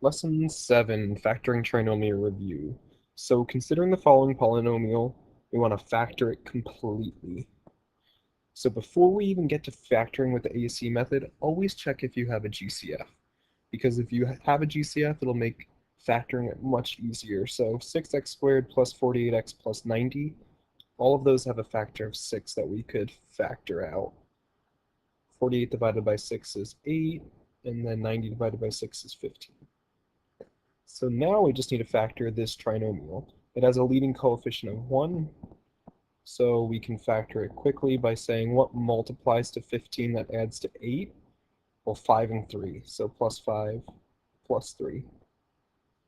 Lesson 7, Factoring Trinomial Review. So considering the following polynomial, we want to factor it completely. So before we even get to factoring with the AC method, always check if you have a GCF. Because if you have a GCF, it'll make factoring it much easier. So 6x squared plus 48x plus 90, all of those have a factor of 6 that we could factor out. 48 divided by 6 is 8, and then 90 divided by 6 is 15. So now we just need to factor this trinomial. It has a leading coefficient of 1, so we can factor it quickly by saying what multiplies to 15 that adds to 8? Well, 5 and 3, so plus 5 plus 3.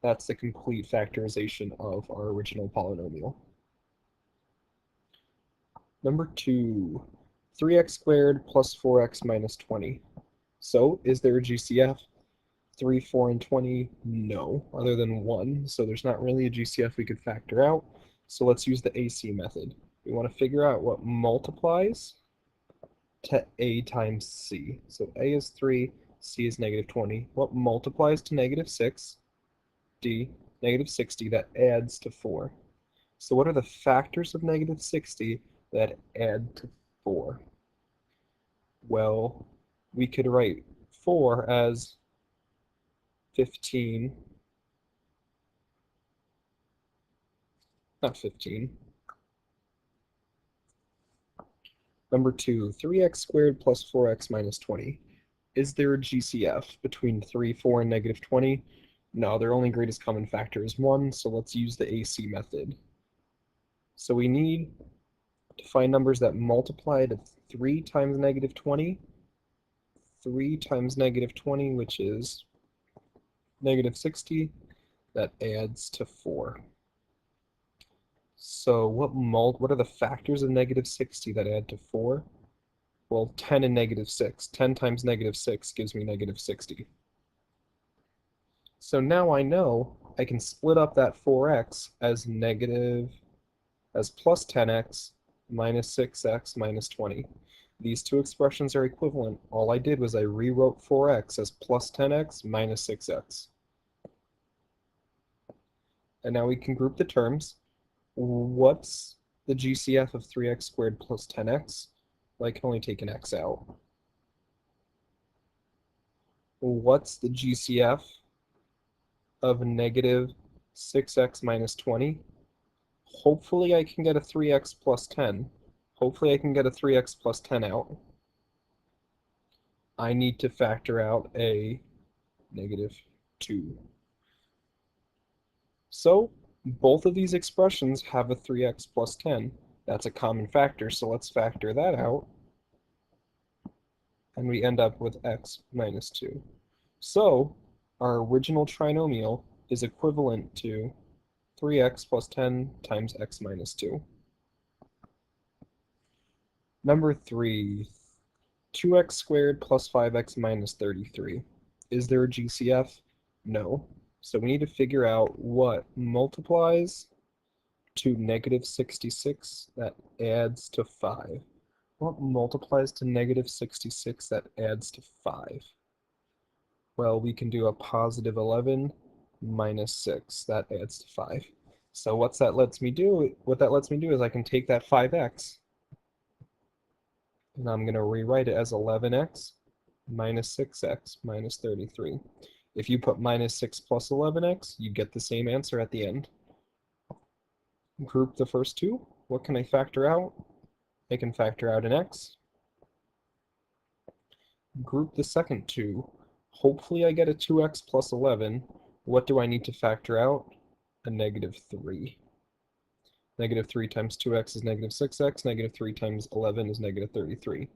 That's the complete factorization of our original polynomial. Number 2, 3x squared plus 4x minus 20. So, is there a GCF? 3, 4, and 20? No, other than 1. So there's not really a GCF we could factor out. So let's use the AC method. We want to figure out what multiplies to A times C. So A is 3, C is negative 20. What multiplies to negative 6? D, negative 60, that adds to 4. So what are the factors of negative 60 that add to 4? Well, we could write 4 as 15, not 15. Number 2, 3x squared plus 4x minus 20. Is there a GCF between 3, 4, and negative 20? No, their only greatest common factor is 1, so let's use the AC method. So we need to find numbers that multiply to 3 times negative 20. 3 times negative 20, which is negative 60, that adds to 4. So what are the factors of negative 60 that add to 4? Well, 10 and negative 6. 10 times negative 6 gives me negative 60. So now I know I can split up that 4x as plus 10x minus 6x minus 20. These two expressions are equivalent. All I did was I rewrote 4x as plus 10x minus 6x. And now we can group the terms. What's the GCF of 3x squared plus 10x? Well, I can only take an x out. What's the GCF of negative 6x minus 20? Hopefully I can get a 3x plus 10. Hopefully I can get a 3x plus 10 out. I need to factor out a negative 2. So both of these expressions have a 3x plus 10. That's a common factor, so let's factor that out. And we end up with x minus 2. So our original trinomial is equivalent to 3x plus 10 times x minus 2. Number 3, 2x squared plus 5x minus 33. Is there a GCF? No. So we need to figure out what multiplies to negative 66 that adds to 5. What multiplies to negative 66 that adds to 5? Well, we can do a positive 11 minus 6. That adds to 5. So what that lets me do is I can take that 5x, and I'm going to rewrite it as 11x minus 6x minus 33. If you put minus 6 plus 11x, you get the same answer at the end. Group the first two. What can I factor out? I can factor out an x. Group the second two. Hopefully I get a 2x plus 11. What do I need to factor out? A negative 3. Negative 3 times 2x is negative 6x. Negative 3 times 11 is negative 33.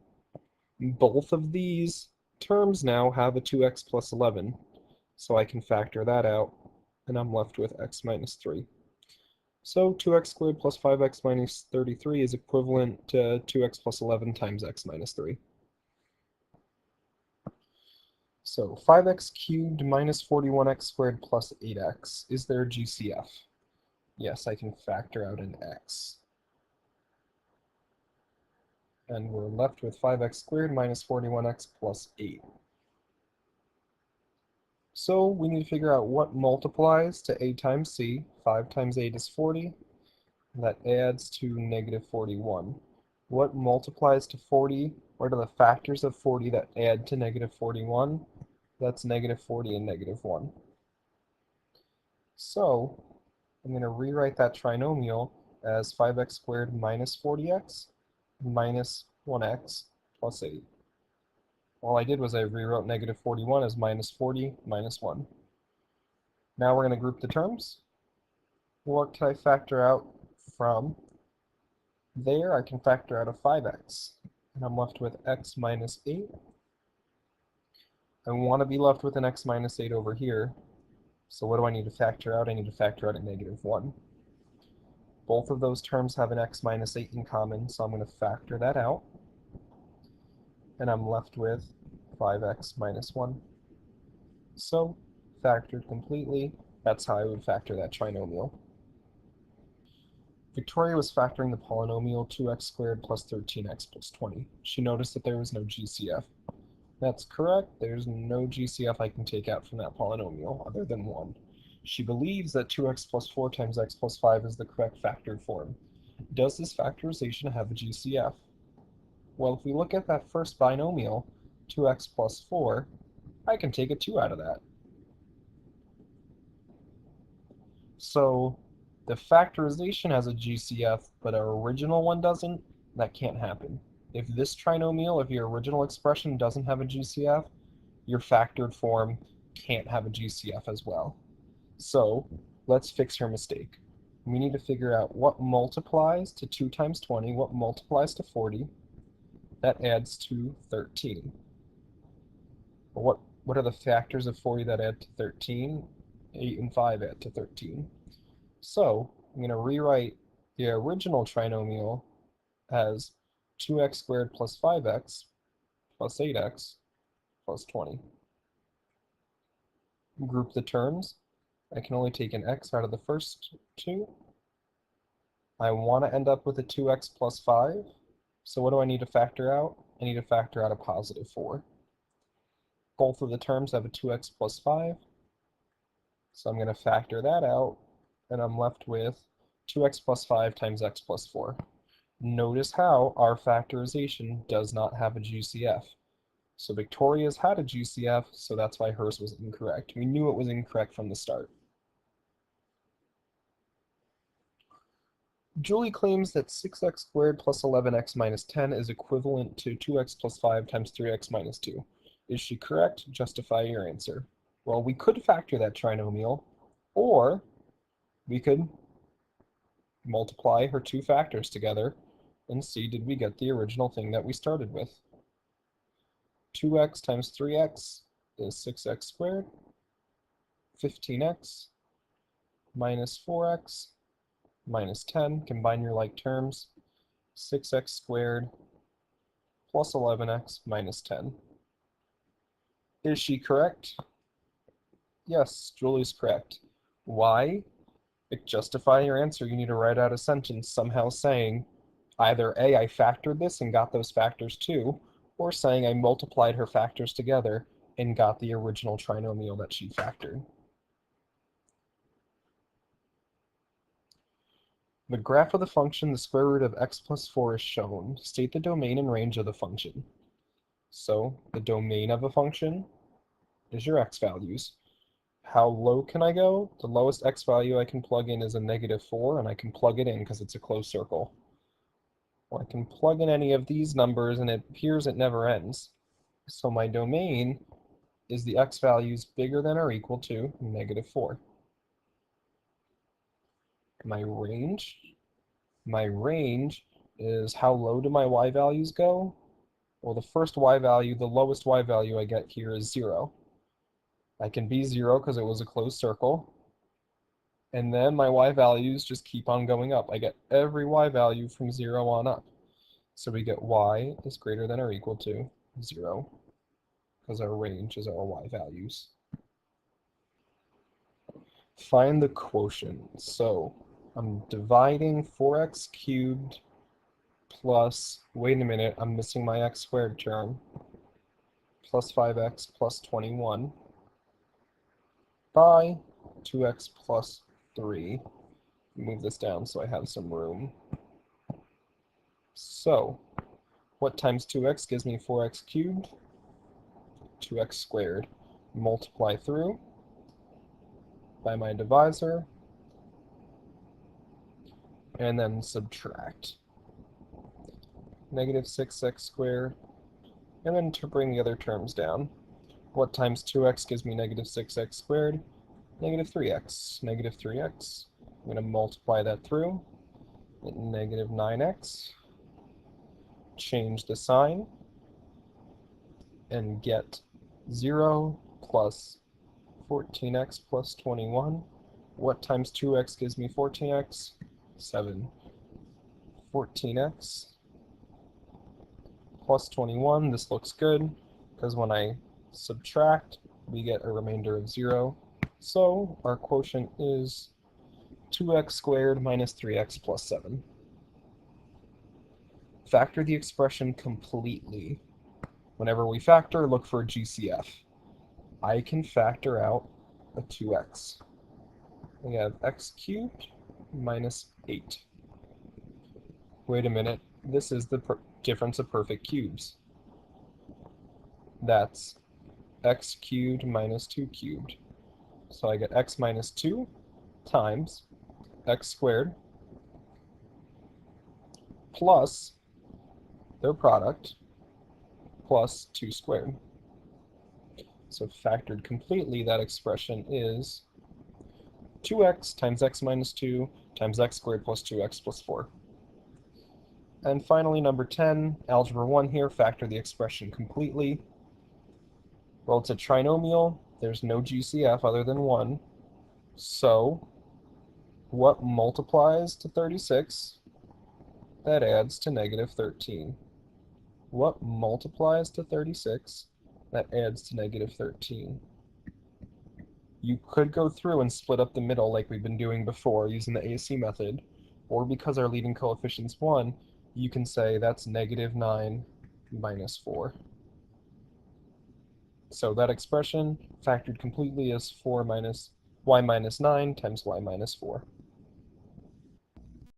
Both of these terms now have a 2x plus 11. So I can factor that out, and I'm left with x minus 3. So 2x squared plus 5x minus 33 is equivalent to 2x plus 11 times x minus 3. So 5x cubed minus 41x squared plus 8x. Is there a GCF? Yes, I can factor out an x. And we're left with 5x squared minus 41x plus 8. So we need to figure out what multiplies to a times c. 5 times 8 is 40. That adds to negative 41. What multiplies to 40? What are the factors of 40 that add to negative 41? That's negative 40 and negative 1. So I'm going to rewrite that trinomial as 5x squared minus 40x minus 1x plus 8. All I did was I rewrote negative 41 as minus 40 minus 1. Now we're going to group the terms. What can I factor out from there? I can factor out a 5x, and I'm left with x minus 8. I want to be left with an x minus 8 over here. So what do I need to factor out? I need to factor out a negative 1. Both of those terms have an x minus 8 in common, so I'm going to factor that out. And I'm left with 5x minus 1. So, factored completely, that's how I would factor that trinomial. Victoria was factoring the polynomial 2x squared plus 13x plus 20. She noticed that there was no GCF. That's correct, there's no GCF I can take out from that polynomial other than 1. She believes that 2x plus 4 times x plus 5 is the correct factored form. Does this factorization have a GCF? Well, if we look at that first binomial, 2x plus 4, I can take a 2 out of that. So the factorization has a GCF, but our original one doesn't. That can't happen. If this trinomial, if your original expression doesn't have a GCF, your factored form can't have a GCF as well. So let's fix her mistake. We need to figure out what multiplies to 2 times 20, what multiplies to 40. That adds to 13. But what are the factors of 40 that add to 13? 8 and 5 add to 13. So I'm going to rewrite the original trinomial as 2x squared plus 5x plus 8x plus 20. Group the terms. I can only take an x out of the first two. I want to end up with a 2x plus 5. So what do I need to factor out? I need to factor out a positive 4. Both of the terms have a 2x plus 5. So I'm going to factor that out, and I'm left with 2x plus 5 times x plus 4. Notice how our factorization does not have a GCF. So Victoria's had a GCF, so that's why hers was incorrect. We knew it was incorrect from the start. Julie claims that 6x squared plus 11x minus 10 is equivalent to 2x plus 5 times 3x minus 2. Is she correct? Justify your answer. Well, we could factor that trinomial, or we could multiply her two factors together and see did we get the original thing that we started with. 2x times 3x is 6x squared. 15x minus 4x minus 10, combine your like terms, 6x squared plus 11x minus 10. Is she correct? Yes, Julie's correct. Why? To justify your answer, you need to write out a sentence somehow saying either A, I factored this and got those factors too, or saying I multiplied her factors together and got the original trinomial that she factored. The graph of the function, the square root of x plus 4 is shown. State the domain and range of the function. So the domain of a function is your x values. How low can I go? The lowest x value I can plug in is a negative 4, and I can plug it in because it's a closed circle. Well, I can plug in any of these numbers, and it appears it never ends. So my domain is the x values bigger than or equal to negative 4. My range is how low do my y values go? Well, the first y value, the lowest y value I get here is 0. I can be 0 because it was a closed circle. And then my y values just keep on going up. I get every y value from 0 on up. So we get y is greater than or equal to 0 because our range is our y values. Find the quotient. So I'm dividing 4x cubed plus, wait a minute, I'm missing my x squared term, plus 5x plus 21 by 2x plus 3. Move this down so I have some room. So, what times 2x gives me 4x cubed? 2x squared. Multiply through by my divisor, and then subtract. Negative 6x squared, and then to bring the other terms down. What times 2x gives me negative 6x squared? Negative 3x. Negative 3x. I'm going to multiply that through. Negative 9x. Change the sign, and get 0 plus 14x plus 21. What times 2x gives me 14x? 7. 14x plus 21. This looks good, because when I subtract, we get a remainder of 0. So our quotient is 2x squared minus 3x plus 7. Factor the expression completely. Whenever we factor, look for a GCF. I can factor out a 2x. We have x cubed minus 8. Wait a minute, this is the difference of perfect cubes. That's x cubed minus 2 cubed. So I get x minus 2 times x squared plus their product plus 2 squared. So factored completely, that expression is 2x times x minus 2 times x squared plus 2x plus 4. And finally, number 10, algebra 1 here, factor the expression completely. Well, it's a trinomial. There's no GCF other than 1. So what multiplies to 36? That adds to negative 13. What multiplies to 36? That adds to negative 13. You could go through and split up the middle like we've been doing before using the ASC method, or because our leading coefficient's 1, you can say that's negative 9 minus 4. So that expression, factored completely, is 4 minus y minus 9 times y minus 4.